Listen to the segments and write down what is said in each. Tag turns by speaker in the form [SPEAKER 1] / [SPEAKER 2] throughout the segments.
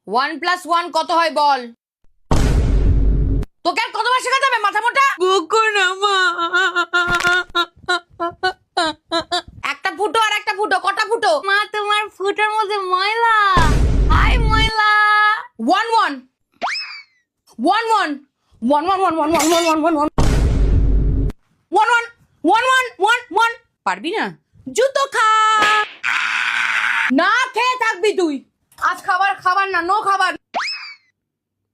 [SPEAKER 1] 1+1 কত হয় বল? তোকে আর কতবার শেখাতে হবে মাথা মোটা?
[SPEAKER 2] বকো না মা।
[SPEAKER 1] একটা ফুটো আর একটা ফুটো, কটা ফুটো?
[SPEAKER 2] মা তোমার ফুটোর মধ্যে ময়লা। হাই ময়লা।
[SPEAKER 1] 1-1 1-1 1-1 পারবি না? জুতো খা। না খেয়ে থাকবি তুই। আজ খাবার না, নো খাবার।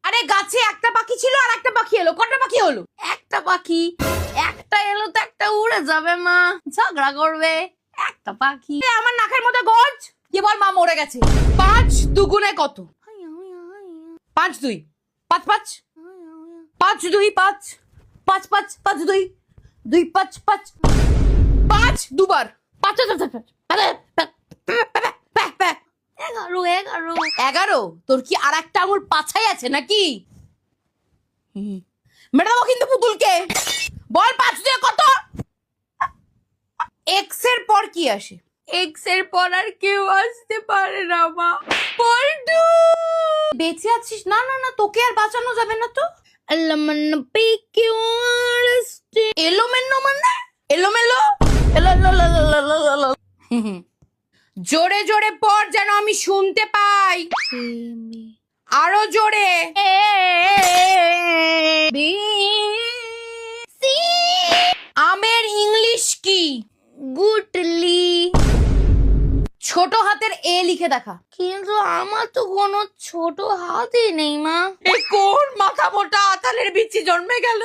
[SPEAKER 1] আরে গাছে একটা পাখি ছিল আর একটা পাখি এলো, কটা পাখি হলো?
[SPEAKER 2] একটা পাখি, একটা এলো তো একটা উড়ে যাবে মা, ঝগড়া করবে। একটা পাখি।
[SPEAKER 1] আমার নাকের মধ্যে গজ। কি বল, মা মরে গেছে। 5 দুগুণে কত? 5 2 5 5 5 2 5 5 5 5 2 2 5 5 5 দুবার 5
[SPEAKER 2] 11
[SPEAKER 1] 11। তোর কি আর একটা আঙুল পাছাই আছে নাকি? মেরে দেবো কিন্তু পুতুলকে। বল 5 দিয়ে কত? এক্স এর পর কি আসে?
[SPEAKER 2] এক্স এর পর আর কেউ আসতে পারে না মা।
[SPEAKER 1] পল্টু বেঁচে আছিস? না না না, তোকে আর বাঁচানো যাবে না তো। এলোমেলো মানে? এলোমেলো। জোরে জোরে পড় যেন আমি শুনতে পাই। আরো জোরে। আমের ইংলিশ কি?
[SPEAKER 2] গুটলি।
[SPEAKER 1] ছোট হাতের এ লিখে দেখা।
[SPEAKER 2] কিন্তু আমার তো কোনো ছোট হাতই নেই মা।
[SPEAKER 1] এ কোন মাথা মোটা আতালের বিচি জন্মে গেল?